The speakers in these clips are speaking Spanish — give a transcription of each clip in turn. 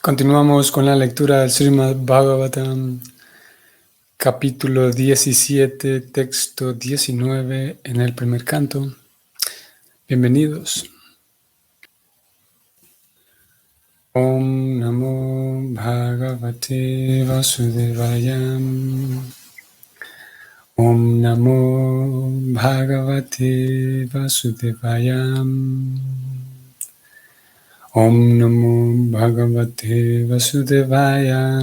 Continuamos con la lectura del Srimad Bhagavatam, capítulo 17, texto 19, en el primer canto. Bienvenidos. Om Namo Bhagavate Vasudevaya. Om Namo Bhagavate Vasudevaya. Om Namo Bhagavate Vasudevaya.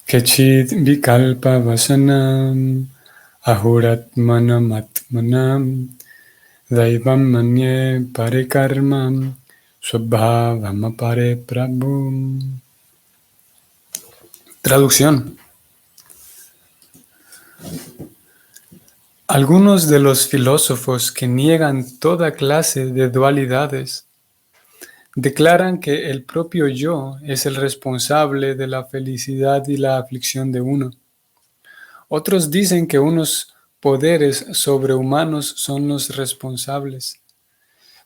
Kechid Vikalpa Vasanam Ahuratmanam Atmanam Daivam Manye Parikarmam Swabhavam Pare Prabhu. Traducción. Algunos de los filósofos que niegan toda clase de dualidades declaran que el propio yo es el responsable de la felicidad y la aflicción de uno. Otros dicen que unos poderes sobrehumanos son los responsables,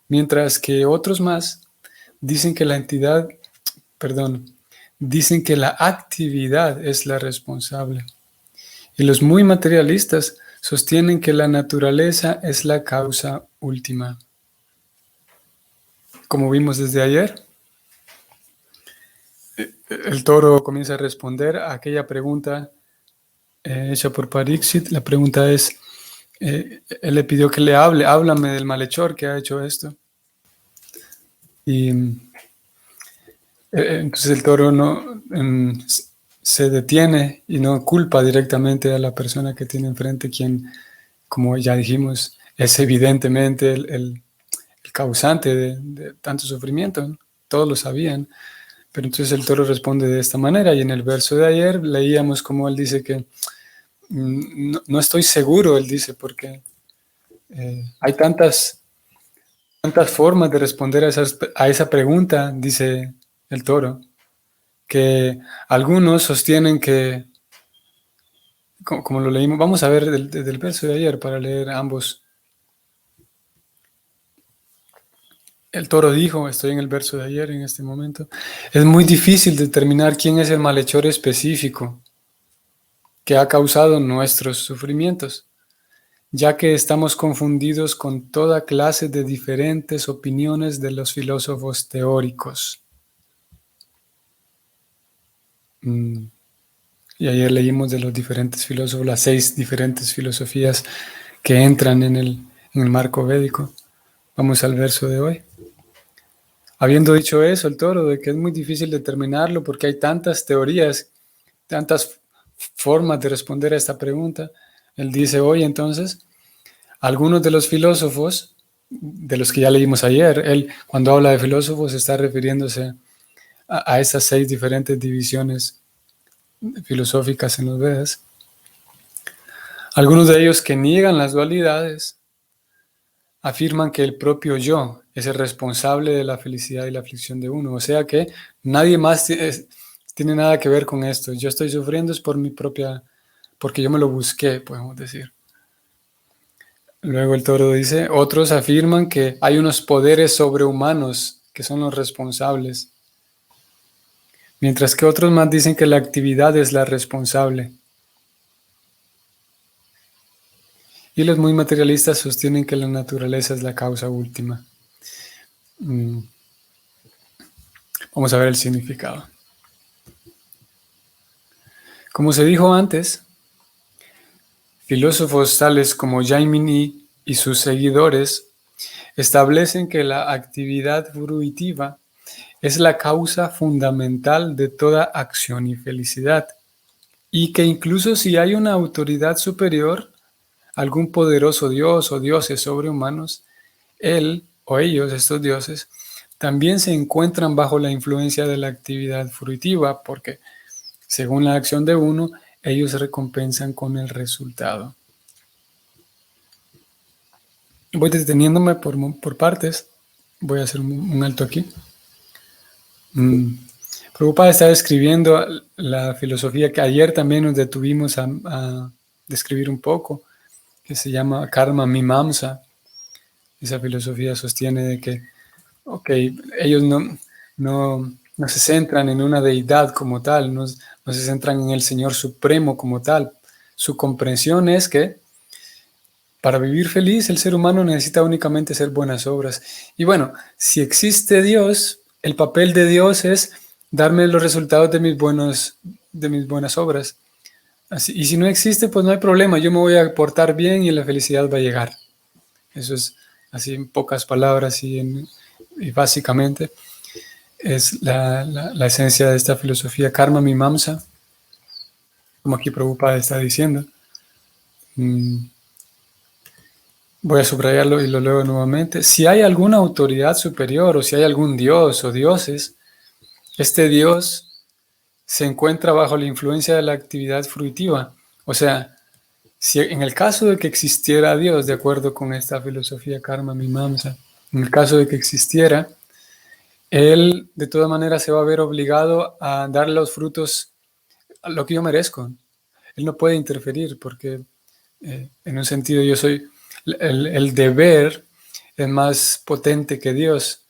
mientras que otros más dicen que dicen que la actividad es la responsable. Y los muy materialistas sostienen que la naturaleza es la causa última. Como vimos desde ayer, el toro comienza a responder a aquella pregunta hecha por Pariksit. La pregunta es, él le pidió que le háblame del malhechor que ha hecho esto. Y entonces el toro se detiene y no culpa directamente a la persona que tiene enfrente, quien, como ya dijimos, es evidentemente el causante de tanto sufrimiento, ¿no? Todos lo sabían, pero entonces el toro responde de esta manera, y en el verso de ayer leíamos como él dice que no estoy seguro, él dice, porque hay tantas formas de responder a esa pregunta, dice el toro, que algunos sostienen que, como lo leímos, vamos a ver del verso de ayer para leer ambos. El toro dijo, estoy en el verso de ayer en este momento, es muy difícil determinar quién es el malhechor específico que ha causado nuestros sufrimientos, ya que estamos confundidos con toda clase de diferentes opiniones de los filósofos teóricos. Y ayer leímos de los diferentes filósofos, las 6 diferentes filosofías que entran en el marco védico. Vamos al verso de hoy. Habiendo dicho eso, el toro, de que es muy difícil determinarlo porque hay tantas teorías, tantas formas de responder a esta pregunta, él dice hoy entonces, algunos de los filósofos, de los que ya leímos ayer, él cuando habla de filósofos está refiriéndose a esas 6 diferentes divisiones filosóficas en los Vedas. Algunos de ellos que niegan las dualidades afirman que el propio yo es el responsable de la felicidad y la aflicción de uno. O sea que nadie más tiene nada que ver con esto. Yo estoy sufriendo es porque yo me lo busqué, podemos decir. Luego el toro dice, otros afirman que hay unos poderes sobrehumanos que son los responsables, mientras que otros más dicen que la actividad es la responsable. Y los muy materialistas sostienen que la naturaleza es la causa última. Vamos a ver el significado. Como se dijo antes, filósofos tales como Jaimini y sus seguidores establecen que la actividad fruitiva es la causa fundamental de toda acción y felicidad, y que incluso si hay una autoridad superior, algún poderoso dios o dioses sobrehumanos, él o ellos, estos dioses, también se encuentran bajo la influencia de la actividad fruitiva, porque según la acción de uno, ellos recompensan con el resultado. Voy deteniéndome por partes. Voy a hacer un alto aquí. Prabhupada está describiendo la filosofía que ayer también nos detuvimos a describir un poco, que se llama Karma Mimamsa. Esa filosofía sostiene de que ok, ellos no se centran en una deidad como tal, no se centran en el Señor Supremo como tal. Su comprensión es que para vivir feliz el ser humano necesita únicamente hacer buenas obras. Y bueno, si existe Dios, el papel de Dios es darme los resultados de mis buenas obras. Así, y si no existe, pues no hay problema, yo me voy a portar bien y la felicidad va a llegar. Eso es así en pocas palabras y básicamente es la esencia de esta filosofía Karma Mimamsa, como aquí Prabhupada está diciendo. Voy a subrayarlo y lo leo nuevamente. Si hay alguna autoridad superior o si hay algún dios o dioses, este dios se encuentra bajo la influencia de la actividad fruitiva. O sea, si en el caso de que existiera Dios, de acuerdo con esta filosofía Karma Mimamsa, en el caso de que existiera, él de todas maneras se va a ver obligado a dar los frutos a lo que yo merezco. Él no puede interferir porque en un sentido yo soy, el deber es más potente que Dios,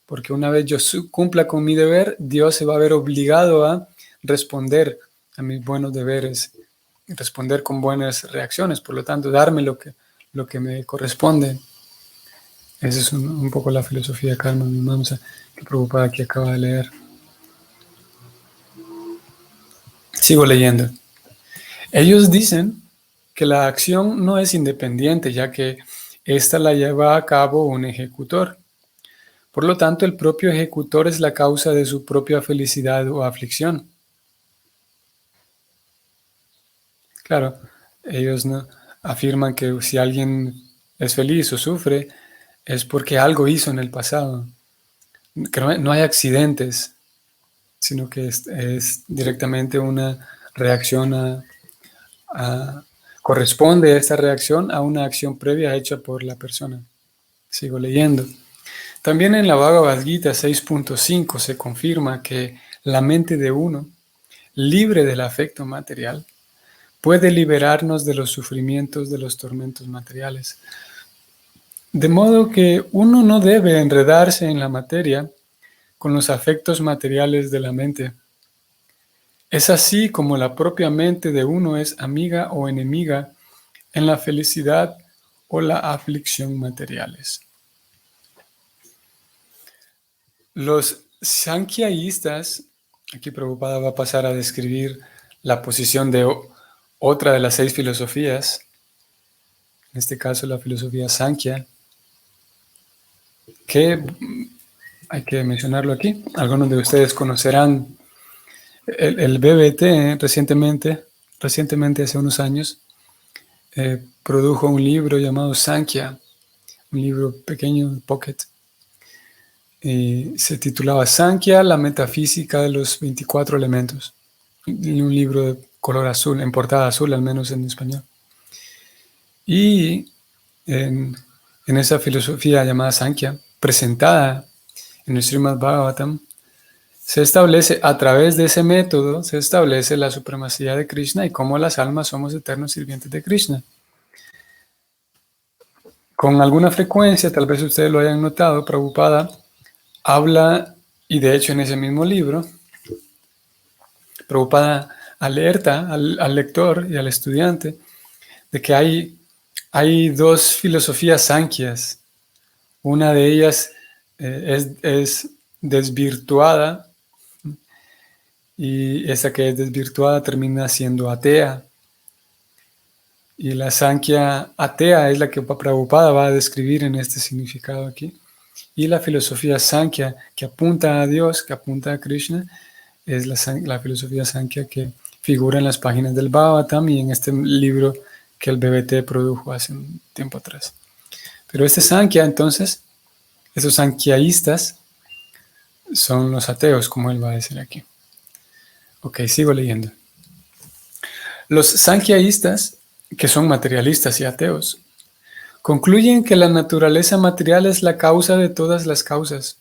porque una vez yo cumpla con mi deber, Dios se va a ver obligado a responder a mis buenos deberes, responder con buenas reacciones, por lo tanto, darme lo que me corresponde. Esa es un poco la filosofía de Karma Mimamsa que Prabhupada aquí acaba de leer. Sigo leyendo. Ellos dicen que la acción no es independiente, ya que ésta la lleva a cabo un ejecutor. Por lo tanto, el propio ejecutor es la causa de su propia felicidad o aflicción. Claro, ellos no afirman que si alguien es feliz o sufre, es porque algo hizo en el pasado. Que no hay accidentes, sino que es directamente una reacción corresponde esta reacción a una acción previa hecha por la persona. Sigo leyendo. También en la Bhagavad Gita 6.5 se confirma que la mente de uno, libre del afecto material, puede liberarnos de los sufrimientos de los tormentos materiales. De modo que uno no debe enredarse en la materia con los afectos materiales de la mente. Es así como la propia mente de uno es amiga o enemiga en la felicidad o la aflicción materiales. Los sankhyaístas, aquí Prabhupada va a pasar a describir la posición de otra de las 6 filosofías, en este caso la filosofía Sankhya, que hay que mencionarlo aquí. Algunos de ustedes conocerán el BBT recientemente hace unos años, produjo un libro llamado Sankhya, un libro pequeño, pocket, y se titulaba Sankhya, la metafísica de los 24 elementos. Un libro de color azul, en portada azul, al menos en español. Y en esa filosofía llamada Sankhya, presentada en el Srimad Bhagavatam, se establece, a través de ese método, se establece la supremacía de Krishna y cómo las almas somos eternos sirvientes de Krishna. Con alguna frecuencia, tal vez ustedes lo hayan notado, Prabhupada habla, y de hecho en ese mismo libro, Prabhupada alerta al lector y al estudiante de que hay 2 filosofías sankhya's. Una de ellas es desvirtuada, y esa que es desvirtuada termina siendo atea. Y la Sankhya atea es la que Prabhupada va a describir en este significado aquí. Y la filosofía Sankhya, que apunta a Dios, que apunta a Krishna, es la filosofía Sankhya que figura en las páginas del Bhagavatam y en este libro que el BBT produjo hace un tiempo atrás. Pero este Sankhya, entonces, esos sankhyaístas son los ateos, como él va a decir aquí. Ok, sigo leyendo. Los sankhyaístas, que son materialistas y ateos, concluyen que la naturaleza material es la causa de todas las causas.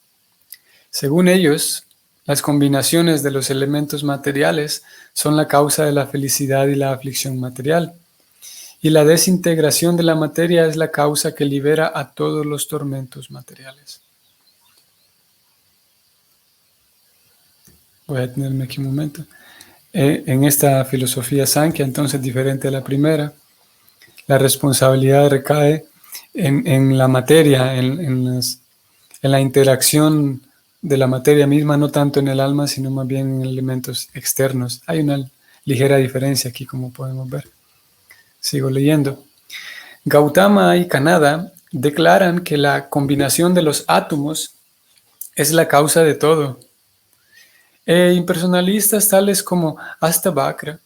Según ellos, las combinaciones de los elementos materiales son la causa de la felicidad y la aflicción material, y la desintegración de la materia es la causa que libera a todos los tormentos materiales. Voy a detenerme aquí un momento. En esta filosofía Sankhya, entonces diferente a la primera, la responsabilidad recae en la materia, en la interacción de la materia misma, no tanto en el alma, sino más bien en elementos externos. Hay una ligera diferencia aquí, como podemos ver. Sigo leyendo. Gautama y Kanada declaran que la combinación de los átomos es la causa de todo. Impersonalistas tales como Astabhakra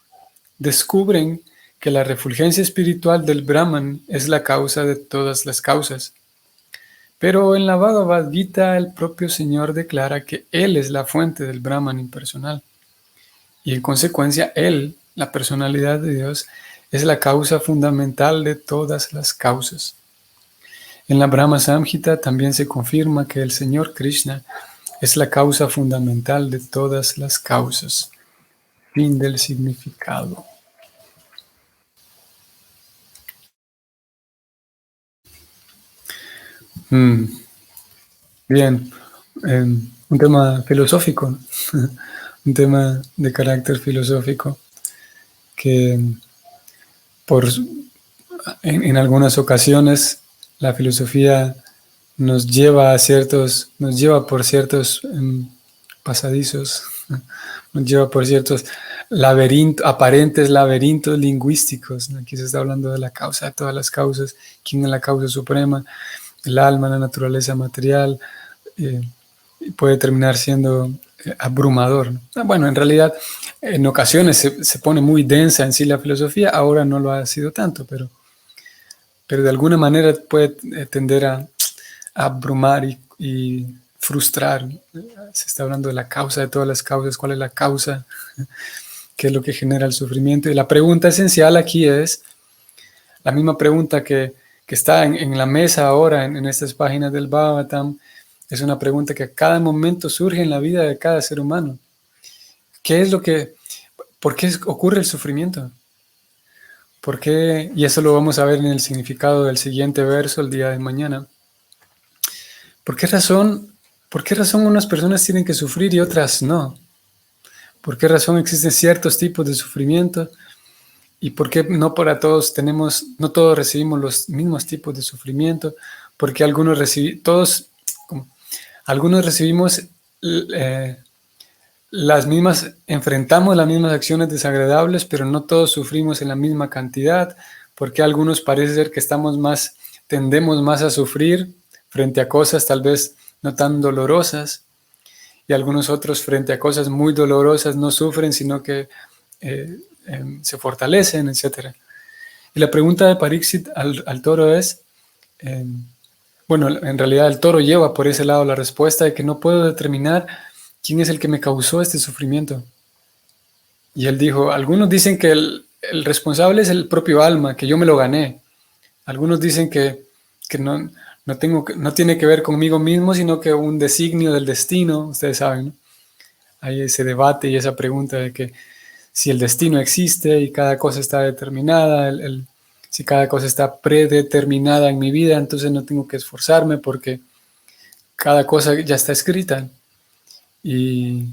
descubren que la refulgencia espiritual del Brahman es la causa de todas las causas. Pero en la Bhagavad Gita el propio Señor declara que Él es la fuente del Brahman impersonal. Y en consecuencia Él, la personalidad de Dios, es la causa fundamental de todas las causas. En la Brahma Samhita también se confirma que el Señor Krishna es la causa fundamental de todas las causas. Fin del significado. Bien, un tema filosófico, un tema de carácter filosófico que en algunas ocasiones la filosofía nos lleva por ciertos pasadizos, nos lleva por ciertos aparentes laberintos lingüísticos, ¿no? Aquí se está hablando de la causa de todas las causas, quién es la causa suprema, el alma, la naturaleza material, puede terminar siendo abrumador, ¿no? Bueno, en realidad en ocasiones se pone muy densa en sí la filosofía, ahora no lo ha sido tanto, pero de alguna manera puede tender a abrumar y frustrar. Se está hablando de la causa de todas las causas, cuál es la causa, qué es lo que genera el sufrimiento. Y la pregunta esencial aquí es la misma pregunta que está en la mesa ahora, en estas páginas del Bhagavatam. Es una pregunta que a cada momento surge en la vida de cada ser humano. ¿Por qué ocurre el sufrimiento? ¿Por qué? Y eso lo vamos a ver en el significado del siguiente verso el día de mañana. ¿Por qué razón unas personas tienen que sufrir y otras no? ¿Por qué razón existen ciertos tipos de sufrimiento? ¿Y por qué no para todos no todos recibimos los mismos tipos de sufrimiento? Porque algunos recibimos enfrentamos las mismas acciones desagradables, pero no todos sufrimos en la misma cantidad, porque algunos parece ser que tendemos más a sufrir frente a cosas tal vez no tan dolorosas, y algunos otros frente a cosas muy dolorosas no sufren, sino que se fortalecen, etc. Y la pregunta de Pariksit al toro es, bueno, en realidad el toro lleva por ese lado la respuesta de que no puedo determinar quién es el que me causó este sufrimiento. Y él dijo, algunos dicen que el responsable es el propio alma, que yo me lo gané. Algunos dicen que no tiene que ver conmigo mismo, sino que un designio del destino, ustedes saben, ¿no? Hay ese debate y esa pregunta de que si el destino existe y cada cosa está determinada, si cada cosa está predeterminada en mi vida, entonces no tengo que esforzarme porque cada cosa ya está escrita. Y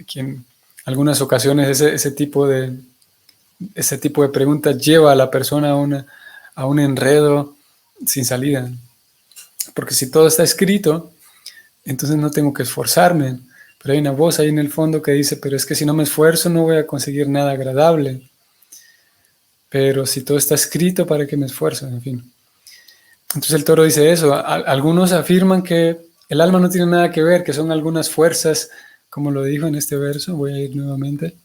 aquí en algunas ocasiones ese tipo de preguntas lleva a la persona a un enredo sin salida. Porque si todo está escrito, entonces no tengo que esforzarme. Pero hay una voz ahí en el fondo que dice, pero es que si no me esfuerzo no voy a conseguir nada agradable. Pero si todo está escrito, ¿para qué me esfuerzo? En fin. Entonces el toro dice eso. Algunos afirman que el alma no tiene nada que ver, que son algunas fuerzas, como lo dijo en este verso. Voy a ir nuevamente.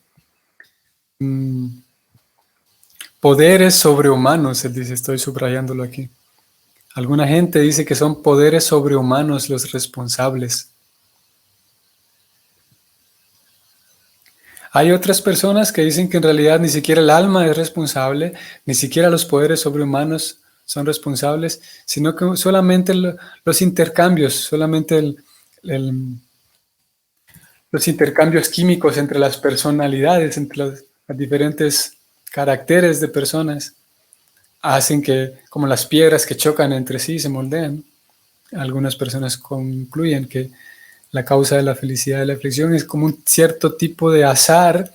Poderes sobrehumanos, él dice, estoy subrayándolo aquí. Alguna gente dice que son poderes sobrehumanos los responsables. Hay otras personas que dicen que en realidad ni siquiera el alma es responsable, ni siquiera los poderes sobrehumanos son responsables, sino que solamente los intercambios, solamente los intercambios químicos entre las personalidades, entre los diferentes caracteres de personas, hacen que, como las piedras que chocan entre sí, se moldean. Algunas personas concluyen que la causa de la felicidad y la aflicción, es como un cierto tipo de azar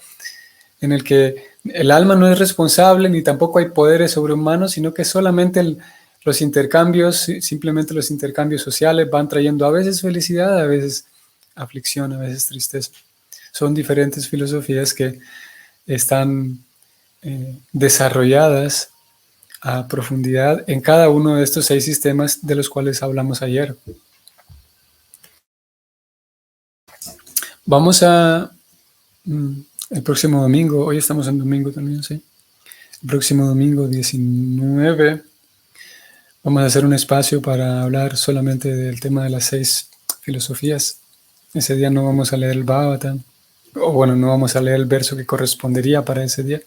en el que el alma no es responsable ni tampoco hay poderes sobrehumanos, sino que solamente los intercambios, simplemente los intercambios sociales van trayendo a veces felicidad, a veces aflicción, a veces tristeza. Son diferentes filosofías que están desarrolladas a profundidad en cada uno de estos 6 sistemas de los cuales hablamos ayer. Vamos a el próximo domingo, hoy estamos en domingo también, ¿sí? El próximo domingo 19 vamos a hacer un espacio para hablar solamente del tema de las 6 filosofías. Ese día no vamos a leer el Bhagavatam, o bueno, no vamos a leer el verso que correspondería para ese día,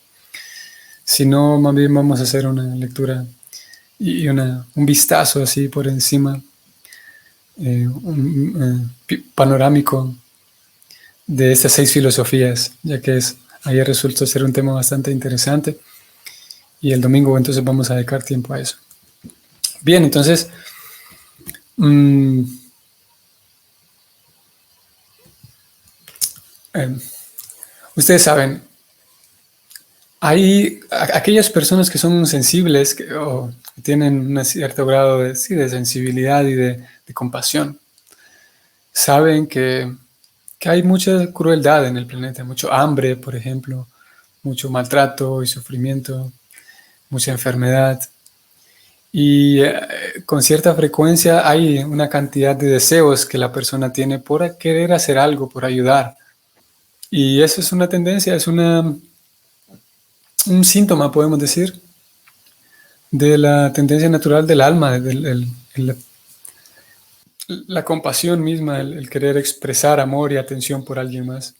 sino más bien vamos a hacer una lectura y un vistazo así por encima, panorámico de estas 6 filosofías, ya que ayer resultó ser un tema bastante interesante y el domingo entonces vamos a dedicar tiempo a eso. Bien, entonces, ustedes saben, hay aquellas personas que son sensibles o tienen un cierto grado de sensibilidad y de compasión, saben que hay mucha crueldad en el planeta, mucho hambre, por ejemplo, mucho maltrato y sufrimiento, mucha enfermedad. Y con cierta frecuencia hay una cantidad de deseos que la persona tiene por querer hacer algo, por ayudar. Y eso es una tendencia, es un síntoma, podemos decir, de la tendencia natural del alma, la compasión misma, el querer expresar amor y atención por alguien más.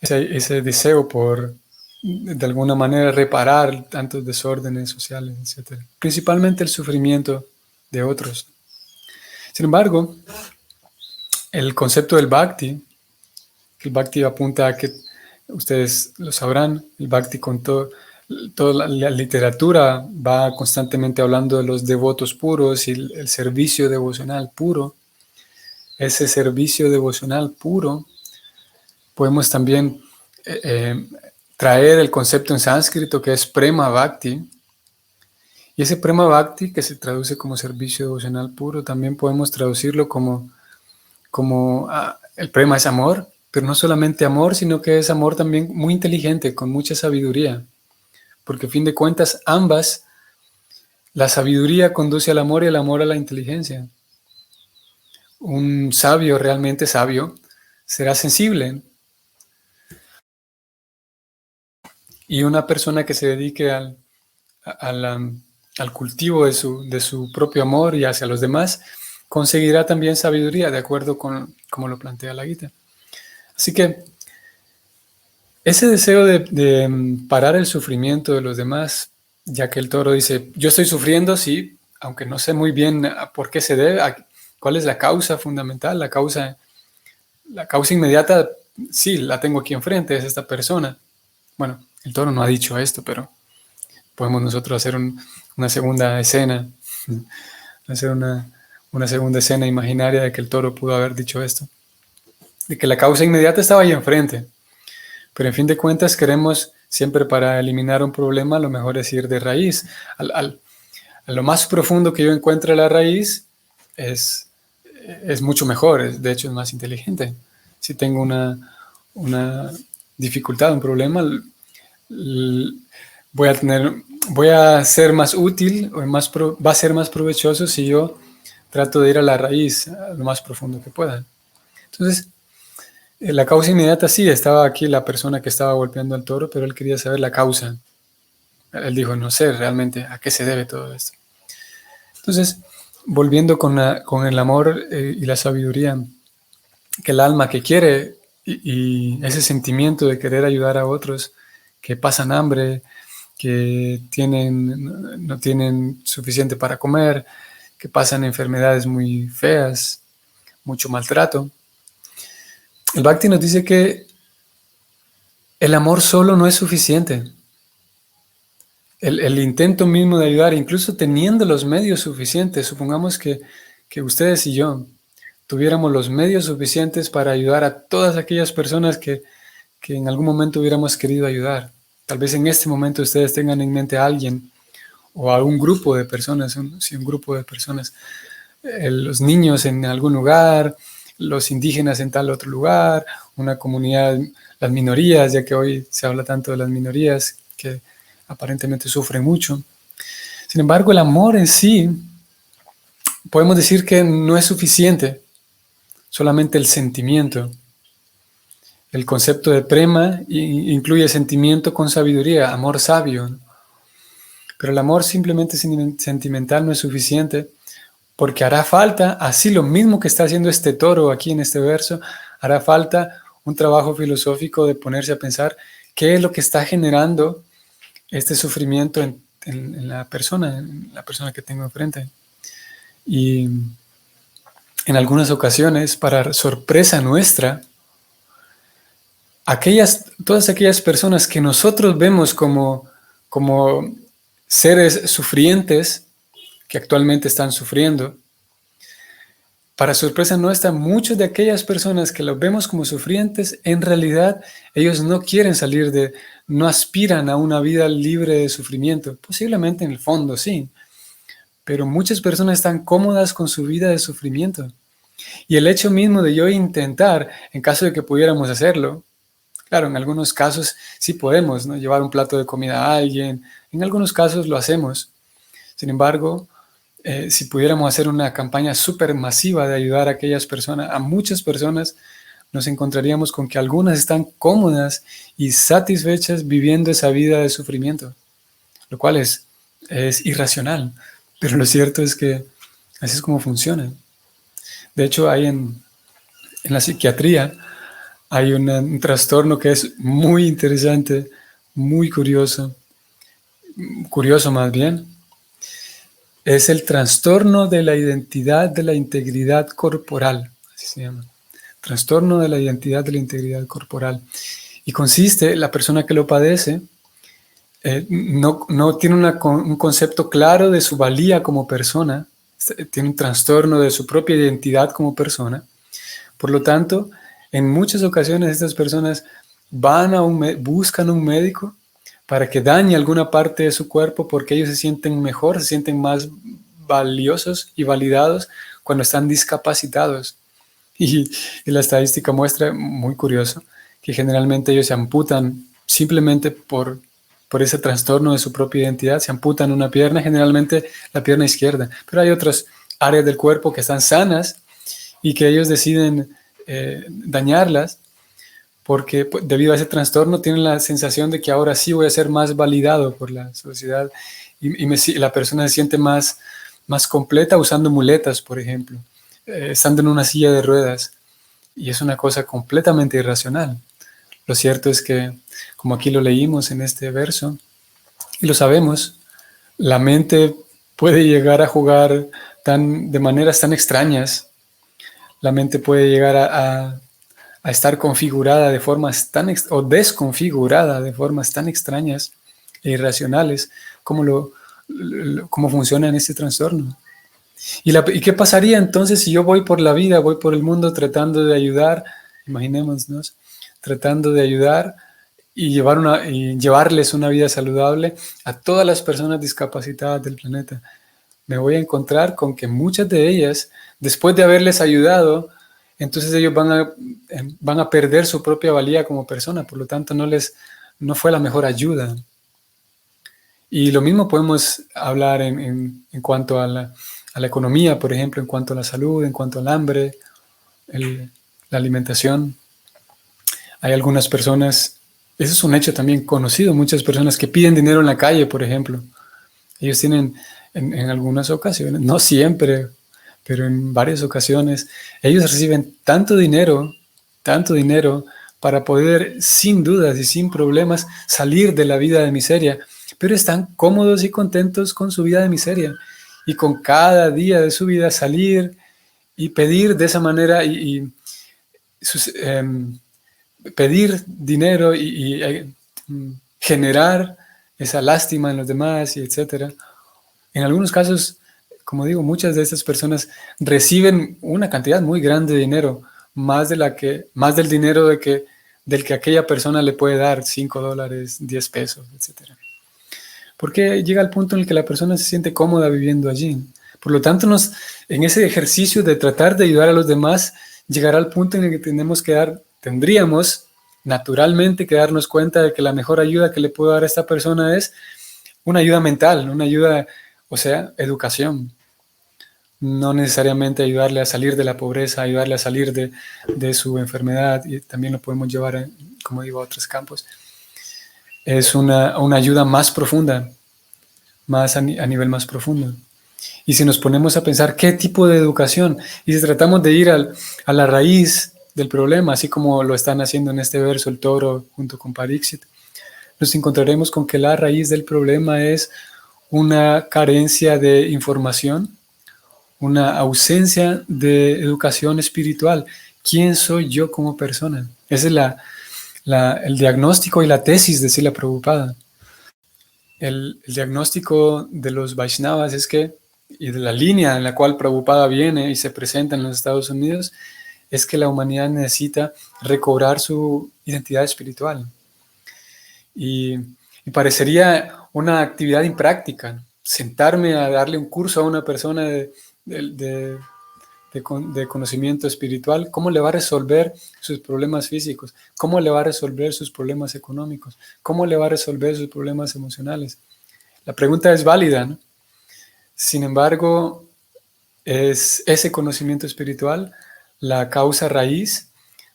Ese deseo por, de alguna manera, reparar tantos desórdenes sociales, etc. Principalmente el sufrimiento de otros. Sin embargo, el concepto del Bhakti, que el Bhakti apunta a que, ustedes lo sabrán, el Bhakti con toda la literatura va constantemente hablando de los devotos puros y el servicio devocional puro. Ese servicio devocional puro, podemos también traer el concepto en sánscrito que es Prema Bhakti. Y ese Prema Bhakti, que se traduce como servicio devocional puro, también podemos traducirlo como el Prema es amor, pero no solamente amor, sino que es amor también muy inteligente, con mucha sabiduría. Porque a fin de cuentas, ambas, la sabiduría conduce al amor y el amor a la inteligencia. Un sabio, realmente sabio, será sensible. Y una persona que se dedique al cultivo de su propio amor y hacia los demás, conseguirá también sabiduría, de acuerdo con como lo plantea la Gita. Así que ese deseo de parar el sufrimiento de los demás, ya que el toro dice, yo estoy sufriendo, sí, aunque no sé muy bien por qué se debe, cuál es la causa fundamental, la causa inmediata, sí, la tengo aquí enfrente, es esta persona. Bueno, el toro no ha dicho esto, pero podemos nosotros hacer una segunda escena, hacer una segunda escena imaginaria de que el toro pudo haber dicho esto, de que la causa inmediata estaba ahí enfrente. Pero en fin de cuentas queremos siempre, para eliminar un problema, lo mejor es ir de raíz. A lo más profundo que yo encuentre la raíz es mucho mejor, de hecho es más inteligente. Si tengo una dificultad, un problema, voy a ser más útil, o va a ser más provechoso si yo trato de ir a la raíz, a lo más profundo que pueda. Entonces, la causa inmediata, sí, estaba aquí la persona que estaba golpeando al toro, pero él quería saber la causa. Él dijo, no sé realmente a qué se debe todo esto. Entonces, volviendo con el amor y la sabiduría, que el alma que quiere y ese sentimiento de querer ayudar a otros que pasan hambre, que no tienen suficiente para comer, que pasan enfermedades muy feas, mucho maltrato. El Bhakti nos dice que el amor solo no es suficiente. El intento mismo de ayudar, incluso teniendo los medios suficientes, supongamos que ustedes y yo tuviéramos los medios suficientes para ayudar a todas aquellas personas que en algún momento hubiéramos querido ayudar. Tal vez en este momento ustedes tengan en mente a alguien o a un grupo de personas, un grupo de personas, los niños en algún lugar, los indígenas en tal otro lugar, una comunidad, las minorías, ya que hoy se habla tanto de las minorías que aparentemente sufren mucho. Sin embargo, el amor en sí, podemos decir que no es suficiente, solamente el sentimiento. El concepto de prema incluye sentimiento con sabiduría, amor sabio, ¿no? Pero el amor simplemente sentimental no es suficiente, porque hará falta, así lo mismo que está haciendo este toro aquí en este verso, hará falta un trabajo filosófico de ponerse a pensar qué es lo que está generando este sufrimiento en la persona que tengo enfrente. Y en algunas ocasiones, para sorpresa nuestra, todas aquellas personas que nosotros vemos como seres sufrientes, que actualmente están sufriendo, para sorpresa nuestra, muchas de aquellas personas que los vemos como sufrientes, en realidad ellos no quieren no aspiran a una vida libre de sufrimiento. Posiblemente en el fondo sí, pero muchas personas están cómodas con su vida de sufrimiento. Y el hecho mismo de yo intentar, en caso de que pudiéramos hacerlo, claro, en algunos casos sí podemos, ¿no?, llevar un plato de comida a alguien, en algunos casos lo hacemos. Sin embargo, si pudiéramos hacer una campaña súper masiva de ayudar a aquellas personas, a muchas personas, nos encontraríamos con que algunas están cómodas y satisfechas viviendo esa vida de sufrimiento, lo cual es irracional, pero lo cierto es que así es como funciona. De hecho, hay en la psiquiatría, hay un trastorno que es muy interesante, muy curioso más bien. Es el trastorno de la identidad de la integridad corporal, así se llama. Trastorno de la identidad de la integridad corporal. Y consiste, la persona que lo padece no tiene un concepto claro de su valía como persona, tiene un trastorno de su propia identidad como persona. Por lo tanto, en muchas ocasiones estas personas buscan un médico para que dañe alguna parte de su cuerpo porque ellos se sienten mejor, se sienten más valiosos y validados cuando están discapacitados. Y la estadística muestra, muy curioso, que generalmente ellos se amputan simplemente por ese trastorno de su propia identidad, se amputan una pierna, generalmente la pierna izquierda, pero hay otras áreas del cuerpo que están sanas y que ellos deciden dañarlas porque debido a ese trastorno tienen la sensación de que ahora sí voy a ser más validado por la sociedad y la persona se siente más completa usando muletas, por ejemplo, estando en una silla de ruedas, y es una cosa completamente irracional. Lo cierto es que, como aquí lo leímos en este verso, y lo sabemos, la mente puede llegar a jugar de maneras tan extrañas. La mente puede llegar a estar configurada de formas o desconfigurada de formas tan extrañas e irracionales como funciona en este trastorno. ¿Y qué pasaría entonces si yo voy por la vida, voy por el mundo tratando de ayudar, imaginémonos, tratando de ayudar y llevarles una vida saludable a todas las personas discapacitadas del planeta? Me voy a encontrar con que muchas de ellas, después de haberles ayudado, entonces ellos van a perder su propia valía como persona, por lo tanto no fue la mejor ayuda. Y lo mismo podemos hablar en cuanto a la economía, por ejemplo, en cuanto a la salud, en cuanto al hambre, la alimentación. Hay algunas personas, eso es un hecho también conocido, muchas personas que piden dinero en la calle, por ejemplo. Ellos tienen en algunas ocasiones, no siempre, pero en varias ocasiones, ellos reciben tanto dinero para poder, sin dudas y sin problemas, salir de la vida de miseria, pero están cómodos y contentos con su vida de miseria y con cada día de su vida salir y pedir de esa manera pedir dinero y generar esa lástima en los demás y etcétera. En algunos casos como digo, muchas de estas personas reciben una cantidad muy grande de dinero, más del dinero del que aquella persona le puede dar, $5, 10 pesos, etc. Porque llega al punto en el que la persona se siente cómoda viviendo allí. Por lo tanto, en ese ejercicio de tratar de ayudar a los demás, llegará al punto en el que tendríamos naturalmente que darnos cuenta de que la mejor ayuda que le puedo dar a esta persona es una ayuda mental, una ayuda, o sea, educación. No necesariamente ayudarle a salir de la pobreza, ayudarle a salir de su enfermedad, y también lo podemos llevar, como digo, a otros campos. Es una ayuda más profunda, más a nivel más profundo. Y si nos ponemos a pensar qué tipo de educación, y si tratamos de ir a la raíz del problema, así como lo están haciendo en este verso el toro junto con Pariksit, nos encontraremos con que la raíz del problema es una carencia de información, una ausencia de educación espiritual. ¿Quién soy yo como persona? Ese es el diagnóstico y la tesis de Srila Prabhupada. El diagnóstico de los Vaishnavas y de la línea en la cual Prabhupada viene y se presenta en los Estados Unidos, es que la humanidad necesita recobrar su identidad espiritual. Y parecería una actividad impráctica, sentarme a darle un curso a una persona de conocimiento espiritual, ¿cómo le va a resolver sus problemas físicos? ¿Cómo le va a resolver sus problemas económicos? ¿Cómo le va a resolver sus problemas emocionales? La pregunta es válida, ¿no? Sin embargo, es ese conocimiento espiritual la causa raíz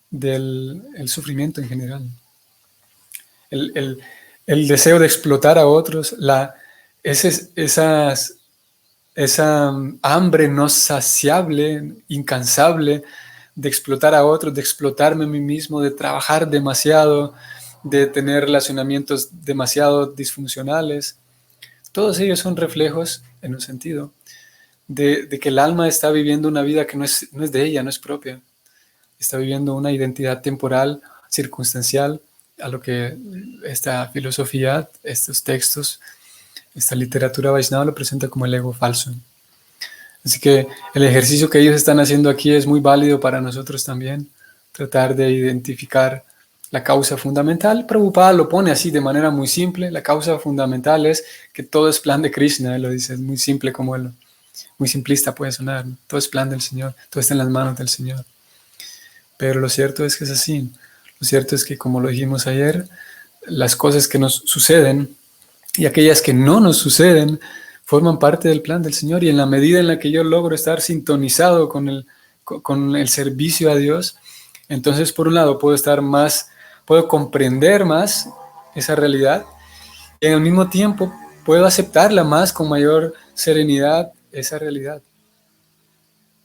del sufrimiento en general. El deseo de explotar a otros, esa hambre no saciable, incansable, de explotar a otros, de explotarme a mí mismo, de trabajar demasiado, de tener relacionamientos demasiado disfuncionales. Todos ellos son reflejos, en un sentido, de que el alma está viviendo una vida que no es de ella, no es propia. Está viviendo una identidad temporal, circunstancial, a lo que esta filosofía, estos textos, esta literatura Vaishnava lo presenta como el ego falso. Así que el ejercicio que ellos están haciendo aquí es muy válido para nosotros también, tratar de identificar la causa fundamental. Prabhupada lo pone así de manera muy simple. La causa fundamental es que todo es plan de Krishna. Él lo dice, es muy simple como él, muy simplista puede sonar, ¿no? Todo es plan del Señor, todo está en las manos del Señor. Pero lo cierto es que es así. Lo cierto es que, como lo dijimos ayer, las cosas que nos suceden y aquellas que no nos suceden forman parte del plan del Señor, y en la medida en la que yo logro estar sintonizado con el servicio a Dios, entonces por un lado puedo comprender más esa realidad, y en el mismo tiempo puedo aceptarla más con mayor serenidad, esa realidad.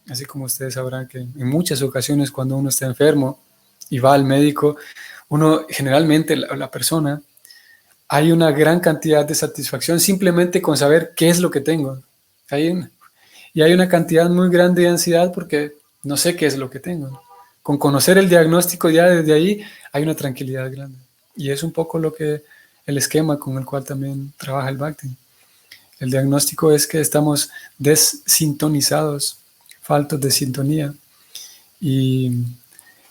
Así como ustedes sabrán que en muchas ocasiones cuando uno está enfermo y va al médico, uno generalmente, la persona, hay una gran cantidad de satisfacción simplemente con saber qué es lo que tengo. Y hay una cantidad muy grande de ansiedad porque no sé qué es lo que tengo. Con conocer el diagnóstico ya desde ahí hay una tranquilidad grande. Y es un poco el esquema con el cual también trabaja el Bhakti. El diagnóstico es que estamos desintonizados, faltos de sintonía. Y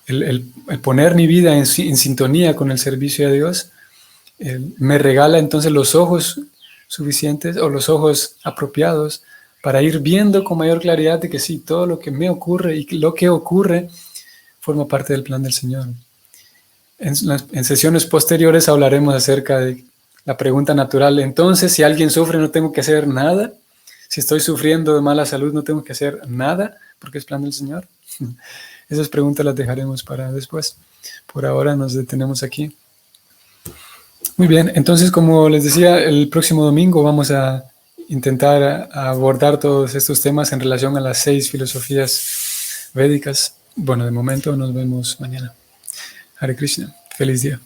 el poner mi vida en sintonía con el servicio a Dios me regala entonces los ojos suficientes o los ojos apropiados para ir viendo con mayor claridad de que sí, todo lo que me ocurre y lo que ocurre forma parte del plan del Señor. En sesiones posteriores hablaremos acerca de la pregunta natural. Entonces, si alguien sufre, no tengo que hacer nada. Si estoy sufriendo de mala salud, no tengo que hacer nada porque es plan del Señor. Esas preguntas las dejaremos para después. Por ahora nos detenemos aquí. Muy bien, entonces como les decía, el próximo domingo vamos a intentar abordar todos estos temas en relación a las 6 filosofías védicas. Bueno, de momento nos vemos mañana. Hare Krishna, feliz día.